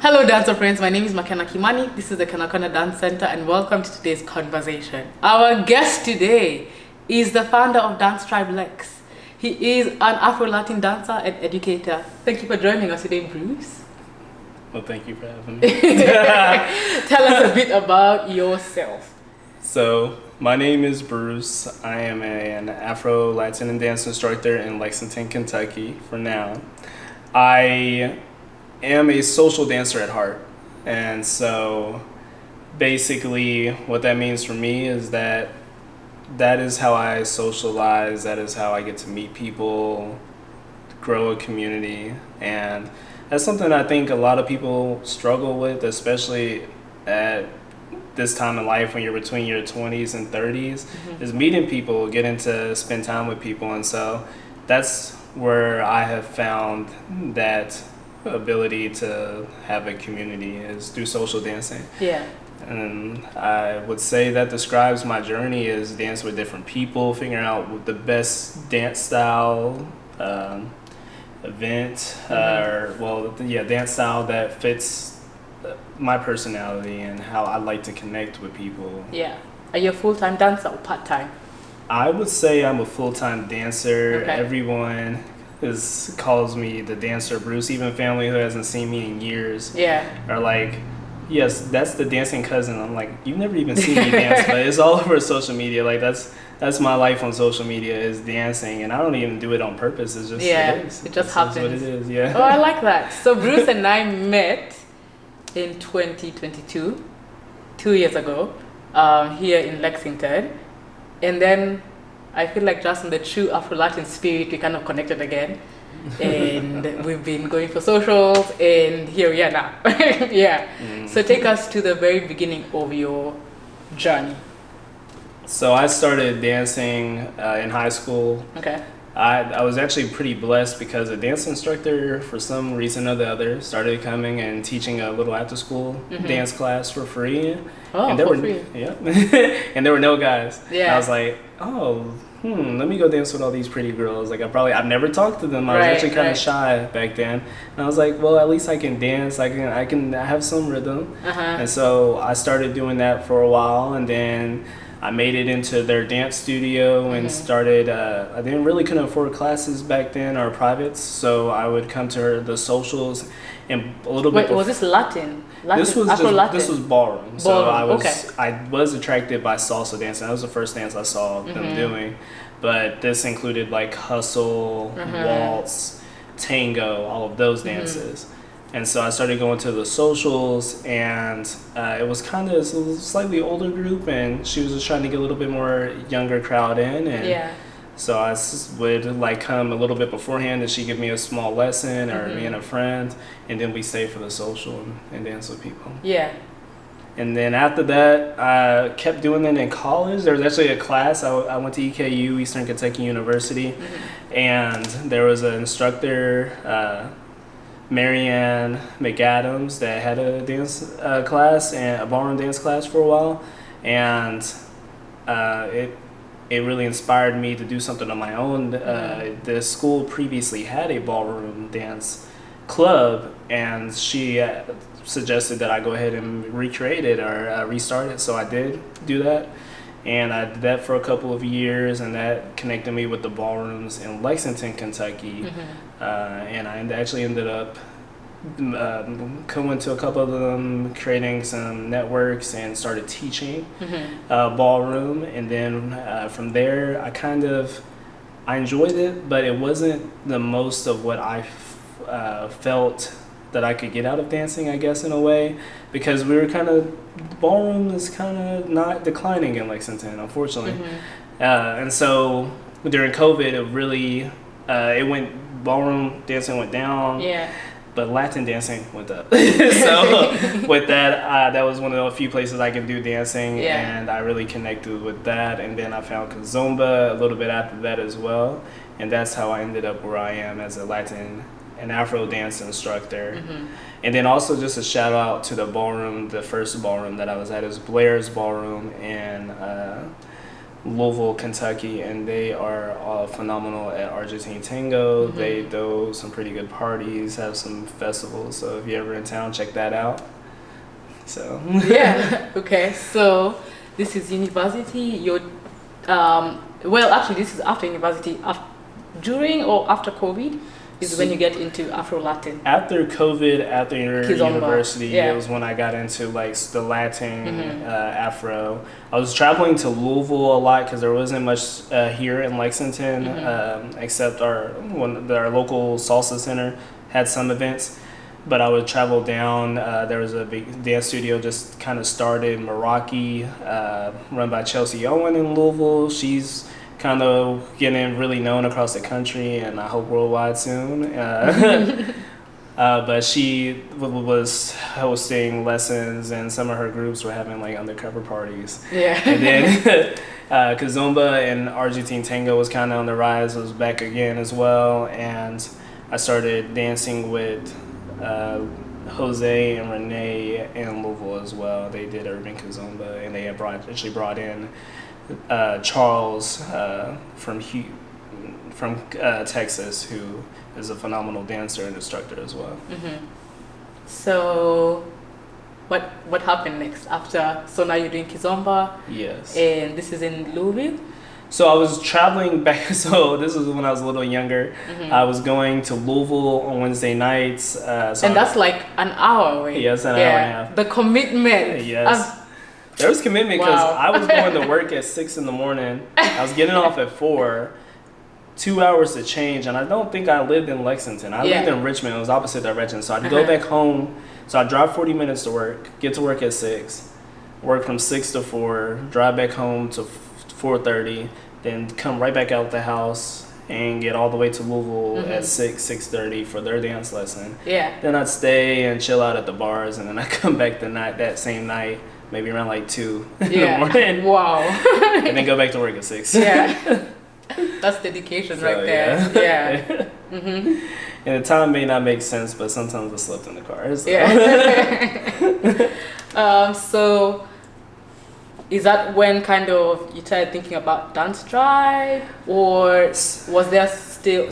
Hello dancer friends, my name is Makena Kimani. This is the Kanakana Dance Center and welcome to today's conversation. Our guest today is the founder of Dance Tribe Lex. He is an Afro-Latin dancer and educator. Thank you for joining us today, Bruce. Well, thank you for having me. Tell us a bit about yourself. So, my name is Bruce. I am an Afro-Latin dance instructor in Lexington, Kentucky for now. I am a social dancer at heart. And so, basically, what that means for me is that is how I socialize, that is how I get to meet people, grow a community, and that's something I think a lot of people struggle with, especially at this time in life when you're between your 20s and 30s, is meeting people, getting to spend time with people. And so that's where I have found that ability to have a community is through social dancing. Yeah. And I would say that describes my journey is dance with different people, figuring out the best dance style, dance style that fits my personality and how I like to connect with people. Yeah. Are you a full-time dancer or part-time? I would say I'm a full-time dancer. Okay. Everyone calls me the dancer Bruce, even family who hasn't seen me in years. Yeah. Are like, yes, that's the dancing cousin. I'm like, you've never even seen me dance, but it's all over social media. Like that's my life on social media is dancing, and I don't even do it on purpose. It's just it just happens. What it is, yeah. Oh, I like that. So Bruce and I met in 2022, 2 years ago, here in Lexington, and then I feel like just in the true Afro-Latin spirit, we kind of connected again, and we've been going for socials, and here we are now. Yeah. So take us to the very beginning of your journey. So I started dancing in high school. Okay. I was actually pretty blessed because a dance instructor, for some reason or the other, started coming and teaching a little after-school dance class for free. Oh, and there for were, free. Yeah. And there were no guys. Yeah. And I was like, let me go dance with all these pretty girls. Like I've never talked to them. I was actually kind of shy back then. And I was like, well, at least I can dance. I have some rhythm. And so I started doing that for a while, and then I made it into their dance studio and started, I couldn't afford classes back then or privates, so I would come to the socials and a little bit. Wait, was this Latin? This was this was ballroom. So I was attracted by salsa dancing. That was the first dance I saw them doing, but this included like hustle, waltz, tango, all of those dances. And so I started going to the socials, and it was kind of a slightly older group, and she was just trying to get a little bit more younger crowd in. And so I would like come a little bit beforehand, and she'd give me a small lesson, or me and a friend, and then we stay for the social and dance with people. Yeah. And then after that, I kept doing it in college. There was actually a class. I went to EKU, Eastern Kentucky University, and there was an instructor, Marianne McAdams, that had a dance class and a ballroom dance class for a while, and it really inspired me to do something on my own. The school previously had a ballroom dance club, and she suggested that I go ahead and recreate it or restart it, so I did do that. And I did that for a couple of years, and that connected me with the ballrooms in Lexington, Kentucky. And I actually ended up going to a couple of them, creating some networks, and started teaching ballroom. And then from there, I enjoyed it, but it wasn't the most of what I felt that I could get out of dancing, I guess, in a way, because ballroom is kind of not declining in Lexington, unfortunately. And so during COVID, it really, ballroom dancing went down, but Latin dancing went up. So with that, that was one of the few places I could do dancing, and I really connected with that. And then I found Kizomba a little bit after that as well, and that's how I ended up where I am as an Afro dance instructor. And then also just a shout out to the ballroom, the first ballroom that I was at is Blair's Ballroom in Louisville, Kentucky, and they are phenomenal at Argentine tango. They throw some pretty good parties, have some festivals. So if you're ever in town, check that out. So yeah. Okay. So this is university. You're well, actually, this is after university. During or after COVID is when you get into Afro-Latin. After COVID, after Kizomba. university, it was when I got into like the Latin Afro. I was traveling to Louisville a lot because there wasn't much here in Lexington, except our local salsa center had some events. But I would travel down. There was a big dance studio just kind of started, Meraki, run by Chelsea Owen in Louisville. She's kind of getting really known across the country and I hope worldwide soon. But she was hosting lessons and some of her groups were having like undercover parties. Yeah. And then Kizomba and Argentine tango was kind of on the rise, was back again as well. And I started dancing with Jose and Renee in Louisville as well. They did urban Kizomba and they had actually brought in Charles from Texas, who is a phenomenal dancer and instructor as well. So, what happened next after? So now you're doing Kizomba. Yes. And this is in Louisville. So I was traveling back. So this was when I was a little younger. I was going to Louisville on Wednesday nights. And that's like an hour away. Yes, an hour and a half. The commitment. Yes. There was commitment because I was going to work at 6 in the morning. I was getting off at 4, 2 hours to change. And I don't think I lived in Lexington. I lived in Richmond. It was opposite direction. So I'd go back home. So I'd drive 40 minutes to work, get to work at 6, work from 6 to 4, drive back home to 4:30, then come right back out the house and get all the way to Louisville at 6:30 for their dance lesson. Yeah. Then I'd stay and chill out at the bars, and then I'd come back that same night, maybe around like 2 in the morning. Wow. And then go back to work at 6. Yeah. That's dedication right there. Yeah. And the time may not make sense, but sometimes I slept in the car. So. Yeah. So is that when kind of you started thinking about dance drive, or was there still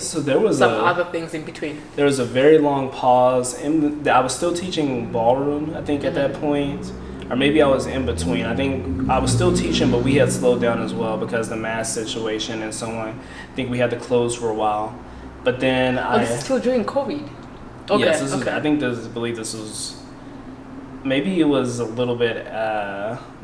other things in between? There was a very long pause. I was still teaching ballroom, I think, at that point. Or maybe I was in between. I think I was still teaching, but we had slowed down as well because of the mask situation and so on. I think we had to close for a while. But then this is still during COVID? Okay. Yes, I believe this was, maybe it was a little bit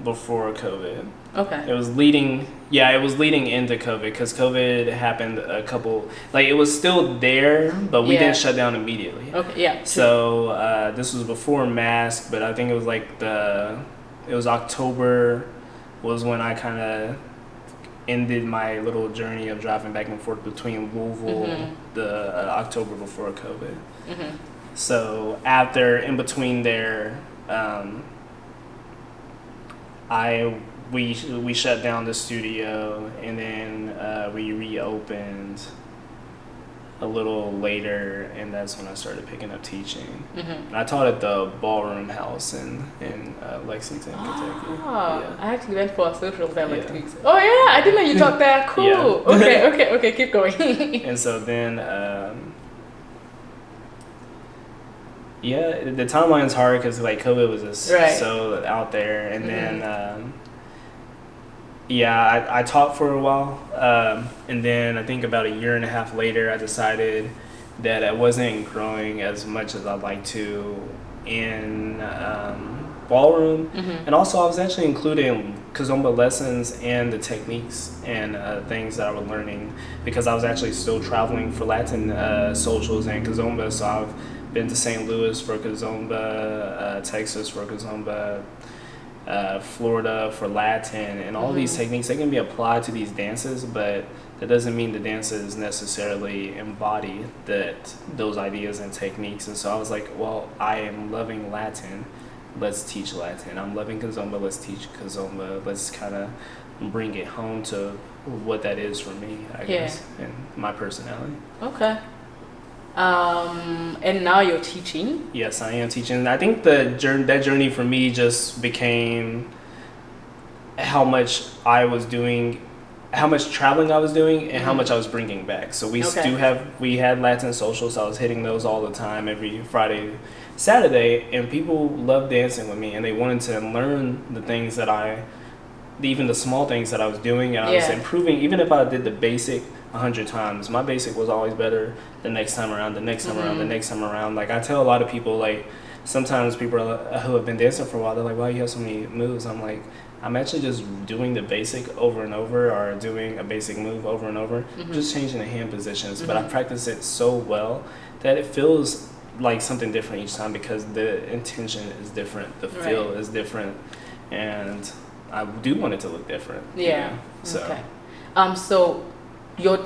before COVID. Okay. It was leading into COVID because COVID happened it was still there, but we didn't shut down immediately. Okay, yeah. So this was before mask, but I think it was it was October was when I kind of ended my little journey of driving back and forth between Louisville the October before COVID. So in between there, we shut down the studio and then we reopened a little later, and that's when I started picking up teaching. And I taught at the Ballroom House in Lexington, Kentucky. Yeah. I actually went for a social there like 2 weeks ago. Oh yeah, I didn't know you taught there. Cool. Okay, keep going. And so then the timeline's hard because COVID was just so out there, and then I taught for a while, and then I think about a year and a half later I decided that I wasn't growing as much as I'd like to in ballroom, and also I was actually including Kizomba lessons and the techniques and things that I was learning because I was actually still traveling for Latin socials and Kizomba, so I've been to St. Louis for Kizomba, Texas for Kizomba, Florida for Latin, and all these techniques, they can be applied to these dances, but that doesn't mean the dances necessarily embody those ideas and techniques. And so I was like, well, I am loving Latin, let's teach Latin. I'm loving Kizomba, let's teach Kizomba. Let's kind of bring it home to what that is for me, I guess, and my personality. Okay. And now you're teaching? Yes, I am teaching. I think that journey for me just became how much I was doing how much traveling I was doing and how much I was bringing back. So we had Latin socials. I was hitting those all the time, every Friday, Saturday, and people loved dancing with me, and they wanted to learn the things that even the small things that I was doing, and I was improving. Even if I did the basic 100 times, my basic was always better the next time around, the next time around, the next time around. Like, I tell a lot of people, like, sometimes people who have been dancing for a while, they're like, "Wow, you have so many moves." I'm like, I'm actually just doing the basic over and over, or doing a basic move over and over, just changing the hand positions. But I practice it so well that it feels like something different each time, because the intention is different, the feel is different, and I do want it to look different. Yeah. You know? So. Okay. So you're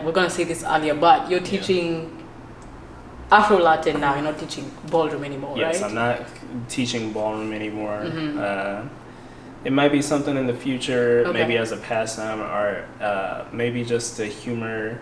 we're gonna say this earlier, but you're teaching Afro-Latin now. You're not teaching ballroom anymore, right? Yes, I'm not teaching ballroom anymore. It might be something in the future, maybe as a pastime, or maybe just to humor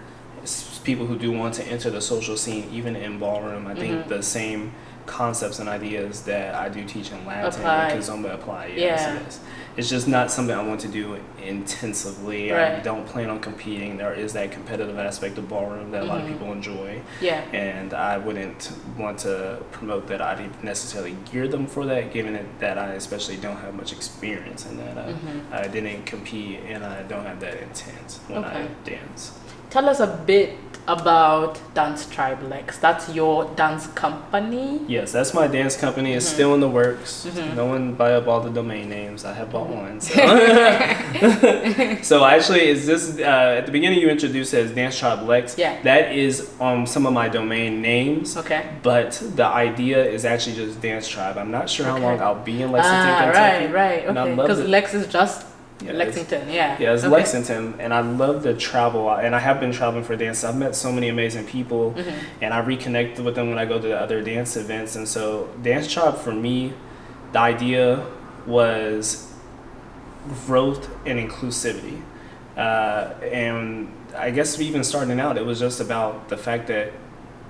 people who do want to enter the social scene, even in ballroom. I think the same concepts and ideas that I do teach in Latin and Kizomba apply. Yes. It's just not something I want to do intensively. I don't plan on competing. There is that competitive aspect of ballroom that a lot of people enjoy. Yeah. And I wouldn't want to promote that. I didn't necessarily gear them for that, given that I especially don't have much experience in that. I didn't compete, and I don't have that intent when I dance. Tell us a bit about Dance Tribe Lex. That's your dance company? Yes, that's my dance company. It's still in the works. No one buy up all the domain names. I have bought one. So, so actually, is this at the beginning you introduced it as Dance Tribe Lex? Yeah. That is some of my domain names. Okay. But the idea is actually just Dance Tribe. I'm not sure how long I'll be in Lexington, Kentucky. Right. Okay. Because Lex is just Lexington, it's Lexington, and I love to travel, and I have been traveling for dance. I've met so many amazing people, and I reconnect with them when I go to the other dance events. And so Dance Tribe, for me, the idea was growth and inclusivity, and I guess even starting out, it was just about the fact that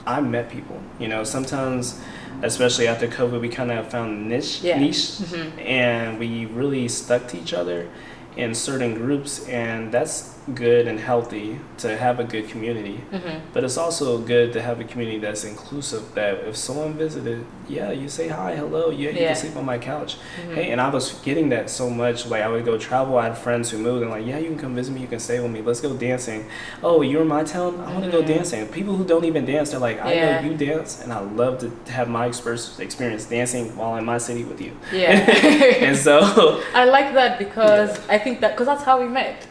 I met people. You know, sometimes, especially after COVID, we kind of found niche, and we really stuck to each other in certain groups, and that's good and healthy to have a good community. But it's also good to have a community that's inclusive, that if someone visited, you say hi, hello, you can sleep on my couch. Hey, and I was getting that so much. Like, I would go travel, I had friends who moved, and like, you can come visit me, you can stay with me, let's go dancing. Oh, you're in my town? I want to go dancing. People who don't even dance, they're like, I know you dance, and I love to have my experience dancing while in my city with you. And so I like that, because I think that, because that's how we met.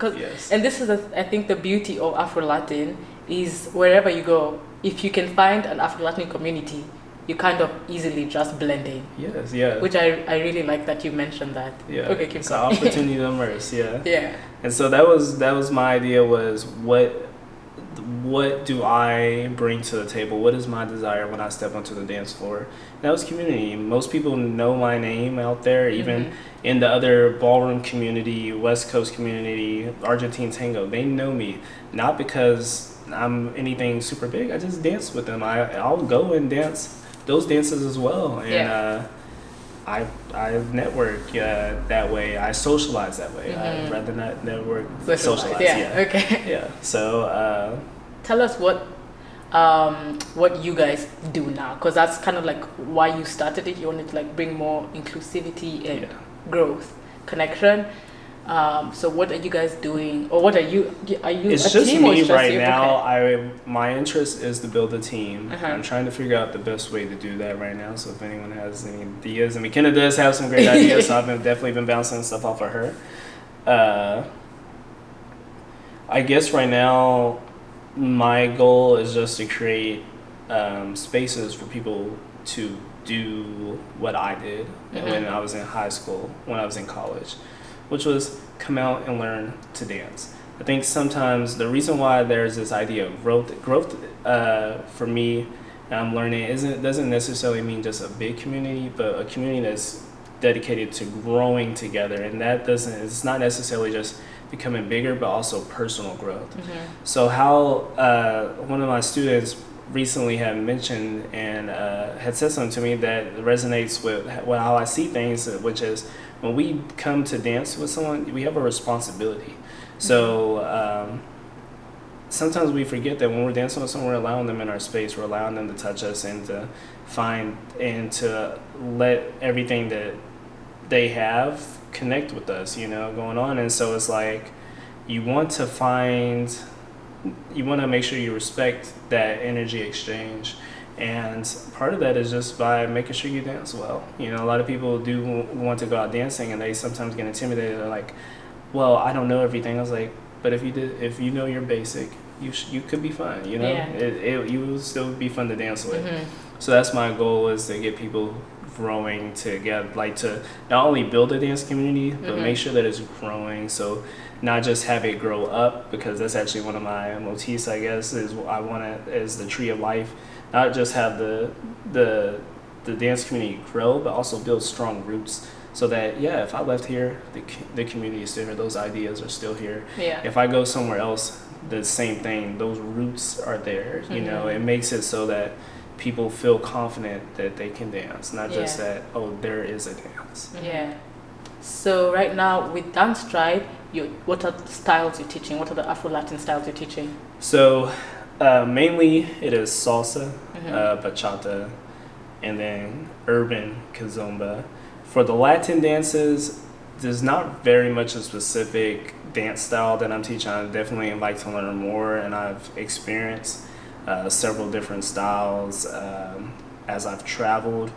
And this is I think the beauty of Afro-Latin is wherever you go, if you can find an Afro-Latin community, you kind of easily just blend in. Which I really like that you mentioned that. Okay, keep it's an opportunity to immerse. And so that was my idea, was what do I bring to the table? What is my desire when I step onto the dance floor? And that was community. Most people know my name out there, even in the other ballroom community, West Coast community, Argentine tango. They know me, not because I'm anything super big. I just dance with them. I'll go and dance those dances as well. And I network that way. I socialize that way. I'd rather not network, socialize. Okay. So tell us what you guys do now, because that's kind of like why you started it. You wanted to like bring more inclusivity and growth, connection. So what are you guys doing, or what are you it's a just team me or right you? now. My interest is to build a team. I'm trying to figure out the best way to do that right now. So if anyone has any ideas, and Makena does have some great ideas, so I've definitely been bouncing stuff off of her. I guess right now my goal is just to create spaces for people to do what I did when I was in high school, when I was in college, which was come out and learn to dance. I think sometimes the reason why there's this idea of growth for me, and I'm learning, doesn't necessarily mean just a big community, but a community that's dedicated to growing together. And it's not necessarily just becoming bigger, but also personal growth. So how one of my students recently had mentioned and had said something to me that resonates with how I see things, which is when we come to dance with someone, we have a responsibility. So sometimes we forget that when we're dancing with someone, we're allowing them in our space, we're allowing them to touch us and to find and to let everything that they have connect with us, going on. And so it's like you want to make sure you respect that energy exchange. And part of that is just by making sure you dance well. A lot of people do want to go out dancing and they sometimes get intimidated. They're like, well, I don't know everything. I was like, but if you know your basic, you could be fine, Yeah. You will still be fun to dance with. Mm-hmm. So that's my goal, is to get people growing together, like to not only build a dance community, but make sure that it's growing. So not just have it grow up, because that's actually one of my motifs, I guess, is is the tree of life. Not just have the dance community grow, but also build strong roots. So that, if I left here, the community is still here, those ideas are still here. Yeah. If I go somewhere else, the same thing, those roots are there. It makes it so that people feel confident that they can dance, not just that, there is a dance. Yeah. So right now with Dance Tribe, what are the styles you're teaching? What are the Afro-Latin styles you're teaching? So mainly it is salsa, bachata, and then urban kizomba. For the Latin dances, there's not very much a specific dance style that I'm teaching. I definitely like to learn more, and I've experienced several different styles as I've traveled.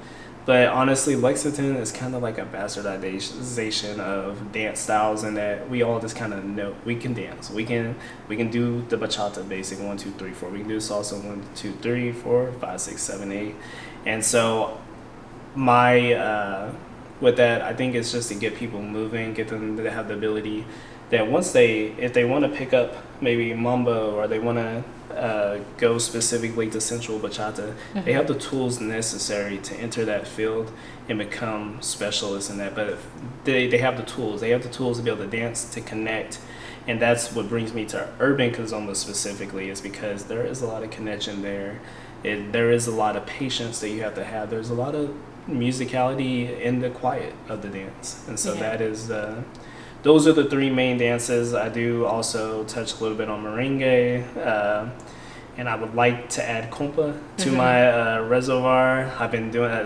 But honestly, Lexington is kind of like a bastardization of dance styles, in that we all just kind of know we can dance. We can do the bachata basic 1, 2, 3, 4. We can do salsa 1, 2, 3, 4, 5, 6, 7, 8. And so my with that, I think it's just to get people moving, get them to have the ability that if they want to pick up maybe mambo, or they want to go specifically to sensual bachata, they have the tools necessary to enter that field and become specialists in that. But they have the tools. They have the tools to be able to dance, to connect. And that's what brings me to urban kizomba specifically, is because there is a lot of connection there. There is a lot of patience that you have to have. There's a lot of musicality in the quiet of the dance. And so that is those are the three main dances. I do also touch a little bit on merengue, and I would like to add compa to my reservoir. I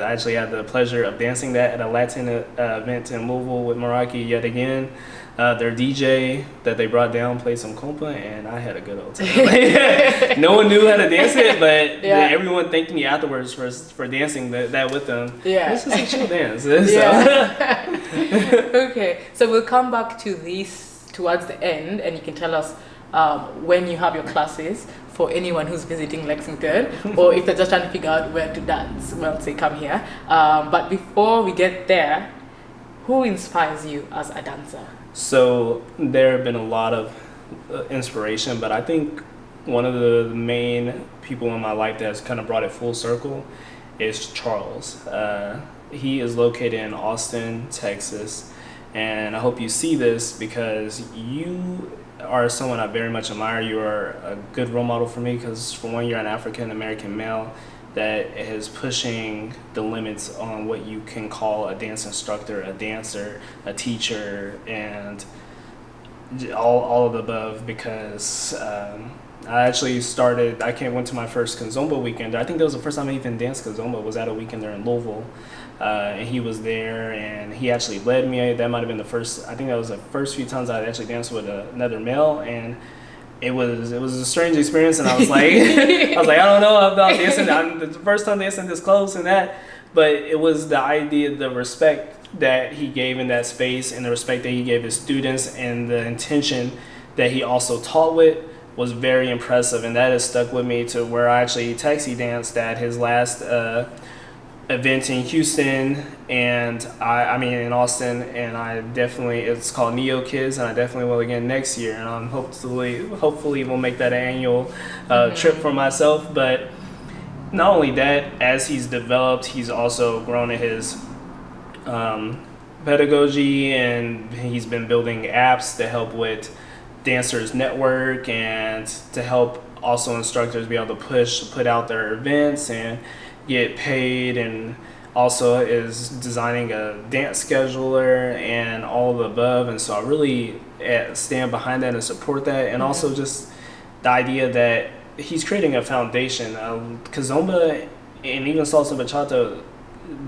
actually had the pleasure of dancing that at a Latin event in Louisville with Meraki yet again. Their DJ that they brought down played some compa, and I had a good old time. No one knew how to dance it, but everyone thanked me afterwards for dancing that with them. Yeah. This is a chill dance. Yeah. Okay, so we'll come back to this towards the end, and you can tell us when you have your classes for anyone who's visiting Lexington, or if they're just trying to figure out where to dance, well, say come here. But before we get there, who inspires you as a dancer? So there have been a lot of inspiration, but I think one of the main people in my life that has kind of brought it full circle is Charles. He is located in Austin, Texas, and I hope you see this, because you are someone I very much admire. You are a good role model for me, because for one, you're an African American male that is pushing the limits on what you can call a dance instructor, a dancer, a teacher, and all of the above. Because I actually went to my first Kizomba weekend. I think that was the first time I even danced Kizomba, was at a weekend there in Louisville. And he was there, and he actually led me. That might have been I think that was the first few times I actually danced with another male, and it was a strange experience. And I was like, I don't know about dancing. I'm the first time dancing this close and that, but it was the idea, the respect that he gave in that space, and the respect that he gave his students, and the intention that he also taught with was very impressive. And that has stuck with me to where I actually taxi danced at his last event in Houston, and I mean in Austin, and it's called Neo Kids, and I definitely will again next year, and I'm hopefully we'll make that an annual trip for myself. But not only that, as he's developed, he's also grown in his pedagogy, and he's been building apps to help with dancers network, and to help also instructors be able to put out their events and get paid. And also is designing a dance scheduler and all of the above. And so I really stand behind that and support that. And also just the idea that he's creating a foundation. Kizomba and even salsa bachata,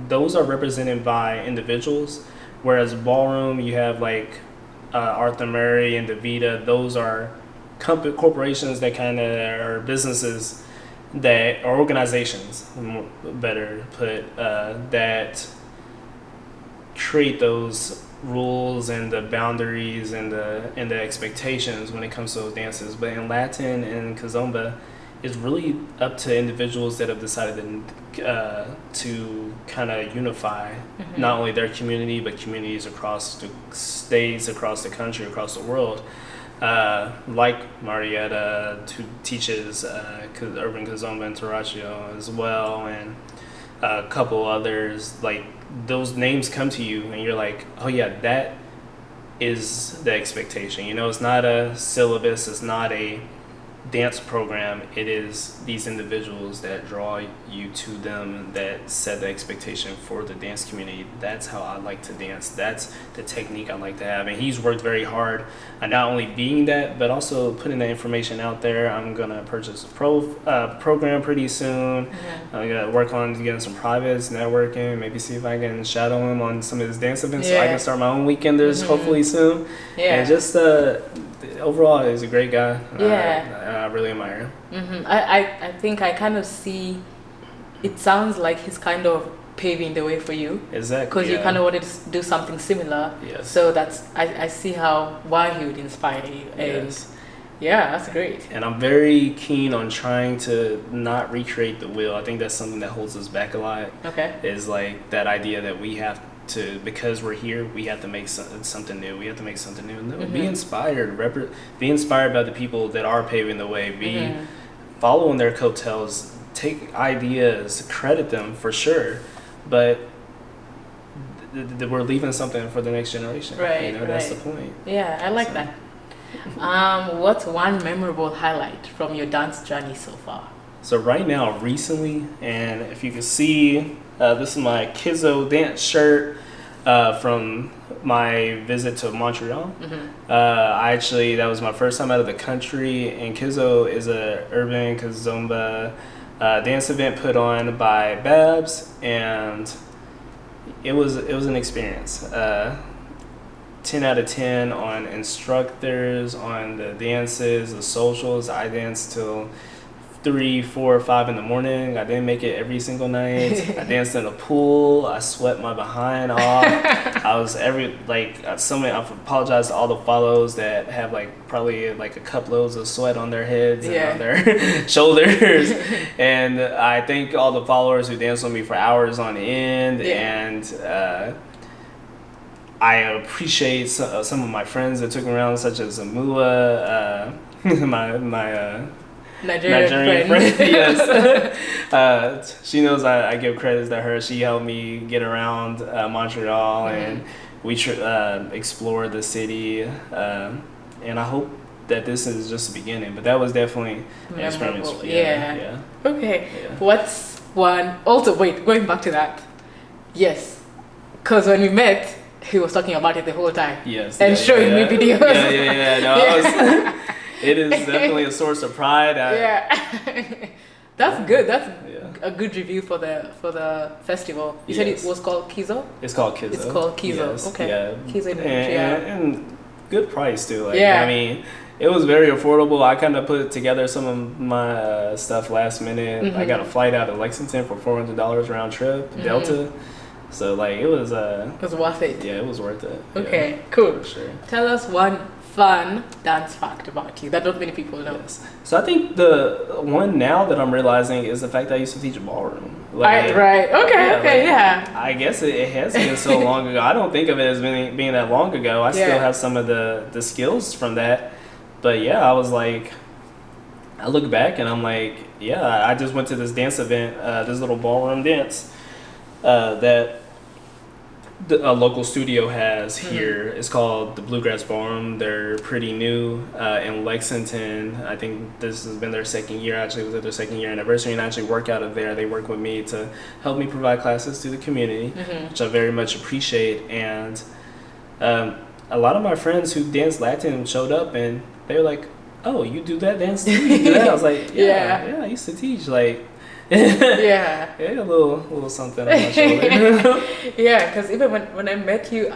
those are represented by individuals, whereas ballroom, you have like Arthur Murray and Davita. Those are corporations that kind of are businesses that or organizations, better put, that create those rules and the boundaries and the expectations when it comes to those dances. But in Latin and Kizomba, it's really up to individuals that have decided to kind of unify not only their community but communities across the states, across the country, across the world. Like Marietta, who teaches urban Kizomba and Tarachio as well, and a couple others. Like, those names come to you and you're like, oh yeah, that is the expectation. You know, it's not a syllabus, it's not a dance program, it is these individuals that draw you to them, that set the expectation for the dance community. That's how I like to dance. That's the technique I like to have. And he's worked very hard on not only being that, but also putting that information out there. I'm gonna purchase a program pretty soon. I'm gonna work on getting some privates, networking, maybe see if I can shadow him on some of his dance events so I can start my own weekenders hopefully soon. And just overall, he's a great guy. I really admire him. I think I kind of see, it sounds like he's kind of paving the way for you. Exactly. Because you kind of wanted to do something similar. Yes. So I see why he would inspire you. And yeah, that's great. And I'm very keen on trying to not recreate the wheel. I think that's something that holds us back a lot. Okay. Is like that idea that we have to, because we're here, we have to make something new. We have to make something new. No, be inspired. Be inspired by the people that are paving the way. Be following their coattails. Take ideas, credit them for sure, but we're leaving something for the next generation. Right. You know, that's the point. Yeah, I like that. What's one memorable highlight from your dance journey so far? So right now, recently, and if you can see, this is my Kizzo dance shirt from my visit to Montreal. That was my first time out of the country, and Kizzo is a urban Kizomba dance event put on by Babs, and it was an experience. 10 out of 10 on instructors, on the dances, the socials. I danced till 3, 4, 5 in the morning. I didn't make it every single night. I danced in a pool. I sweat my behind off. I apologize to all the follows that have probably a cup loads of sweat on their heads and on their shoulders. And I thank all the followers who danced with me for hours on end. And I appreciate some of my friends that took me around, such as Amua, my Nigerian friend. Yes. She knows I give credits to her. She helped me get around Montreal, and we explored the city. And I hope that this is just the beginning, but that was definitely an experience. Yeah. Okay. Yeah. What's one? Also, wait, going back to that. Yes. Because when we met, he was talking about it the whole time. Yes. And showing me videos. No, it is definitely a source of pride. That's good. That's a good review for the festival. You said it was called Kizzo? It's called Kizzo. It's called Kizzo. Yes. Okay. Yeah. Kizzo and good price too. I mean, it was very affordable. I kind of put together some of my stuff last minute. I got a flight out of Lexington for $400 round trip, Delta. So it was worth it. Yeah, it was worth it. Okay, cool. For sure. Tell us one fun dance fact about you that not many people know. Yes. So I think the one now that I'm realizing is the fact that I used to teach ballroom. Right. Okay. I guess it has been so long ago. I don't think of it as being that long ago. I still have some of the skills from that. But I was like, I look back and I'm like, I just went to this dance event, this little ballroom dance that a local studio has here. It's called the Bluegrass Ballroom. They're pretty new in Lexington. I think this has been their second year. Actually, it was their second year anniversary, and I actually work out of there. They work with me to help me provide classes to the community, which I very much appreciate. And a lot of my friends who dance Latin showed up, and they were like, "Oh, you do that dance too?" You do that? I was like, "Yeah, I used to teach." Like, yeah, a little something on my shoulder. Yeah, because even when I met you,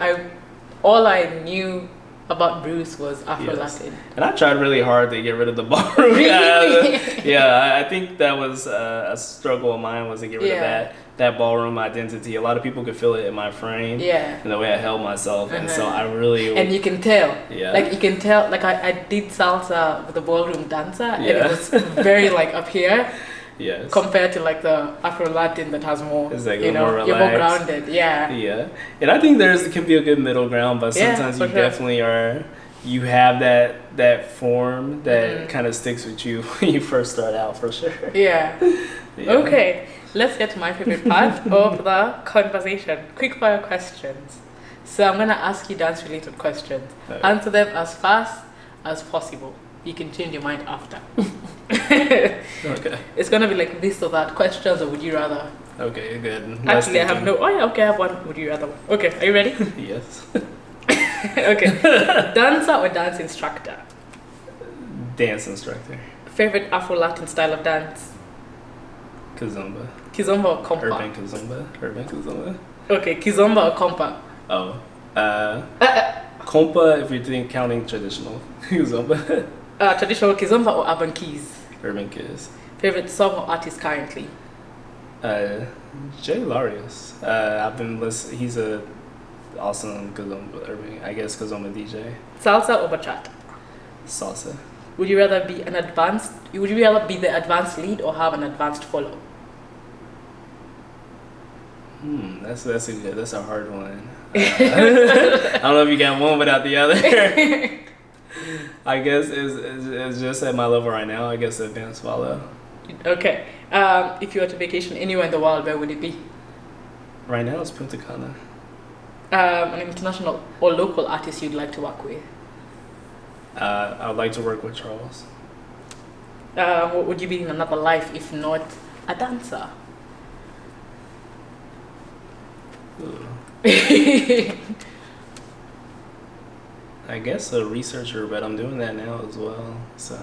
all I knew about Bruce was Afro-Latin. Yes. And I tried really hard to get rid of the ballroom. Really? I think that was a struggle of mine, was to get rid of that ballroom identity. A lot of people could feel it in my frame, and the way I held myself, and so I really... And you can tell. Like, you can tell, like I did salsa with the ballroom dancer, and it was very like up here. Yes. Compared to like the Afro-Latin that has more, it's like more relaxed. You're more grounded, Yeah, and I think can be a good middle ground, but sometimes you definitely are. You have that form that kind of sticks with you when you first start out, for sure. Yeah. Okay, let's get to my favorite part of the conversation. Quick fire questions. So I'm gonna ask you dance related questions. Okay. Answer them as fast as possible. You can change your mind after. Okay. It's gonna be like this or that questions, or would you rather? Okay, good. Actually, I have no. Oh yeah, okay, I have one. Would you rather? Okay, are you ready? Yes. Okay. Dancer or dance instructor? Dance instructor. Favorite Afro-Latin style of dance? Kizomba. Kizomba or compa? Urban Kizomba. Okay, Kizomba or compa? Oh. Compa, if you're counting traditional. Kizomba. Traditional Kizomba or urban keys? Urban Kids. Favorite song or artist currently? Jay Larios. I've been listening. He's a awesome Kizomba, Kizomba DJ. Salsa or bachata? Salsa. Would you rather be the advanced lead or have an advanced follow? That's a hard one. I don't know if you got one without the other. I guess it's just at my level right now. I guess advanced follow. Okay. If you were to vacation anywhere in the world, where would it be? Right now, it's Punta Cana. An international or local artist you'd like to work with? I would like to work with Charles. What would you be in another life if not a dancer? I guess a researcher, but I'm doing that now as well. So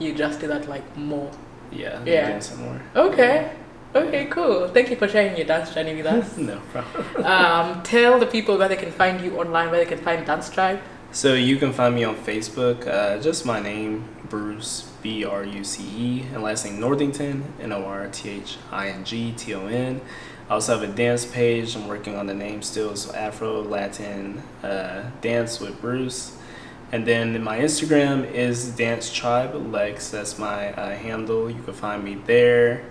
you just do that like more. Yeah. Doing some more. Okay. Okay, cool. Thank you for sharing your dance journey with us. No problem. Tell the people where they can find you online, where they can find Dance Tribe. So you can find me on Facebook, just my name, Bruce, BRUCE, and last name Northington, NORTHINGTON. I also have a dance page. I'm working on the name still, so Afro-Latin Dance with Bruce. And then my Instagram is Dance Tribe Lex. That's my handle. You can find me there.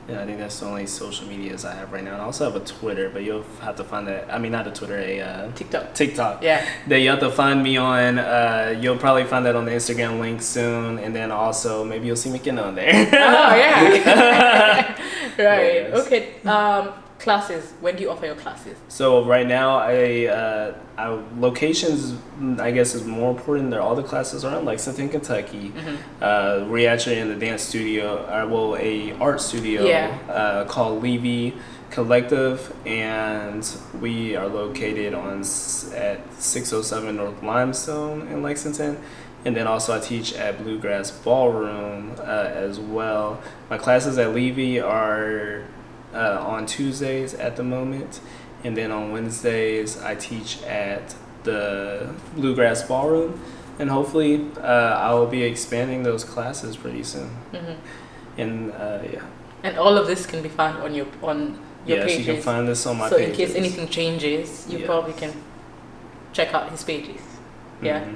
Yeah, I think that's the only social medias I have right now. And I also have a Twitter, but you'll have to find that. I mean, not a Twitter, a TikTok. Yeah. That you have to find me on. You'll probably find that on the Instagram link soon, and then also maybe you'll see Makena on there. Oh yeah. Right. Yes. Okay. Classes. When do you offer your classes? So right now, locations, I guess, is more important. All the classes are in Lexington, Kentucky. Mm-hmm. We're actually in the dance studio, a art studio called Levy Collective, and we are located at 607 North Limestone in Lexington. And then also I teach at Bluegrass Ballroom as well. My classes at Levy are on Tuesdays at the moment, and then on Wednesdays I teach at the Bluegrass Ballroom, and hopefully I will be expanding those classes pretty soon. Mm-hmm. And and all of this can be found on your pages. You can find this on my pages. So in case anything changes, you probably can check out his pages. Yeah. Mm-hmm.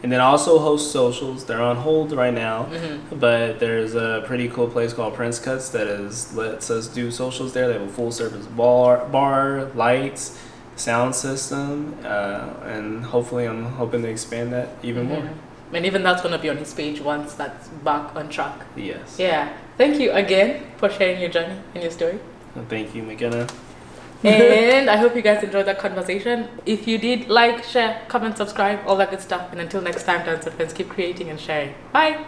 And then I also host socials. They're on hold right now, but there's a pretty cool place called Prince Cuts that lets us do socials there. They have a full service bar, lights, sound system, and hopefully I'm hoping to expand that even more. And even that's going to be on his page once that's back on track. Yes. Yeah. Thank you again for sharing your journey and your story. Thank you, Makena. And I hope you guys enjoyed that conversation. If you did, like, share, comment, subscribe, all that good stuff. And until next time, dance and friends, keep creating and sharing. Bye.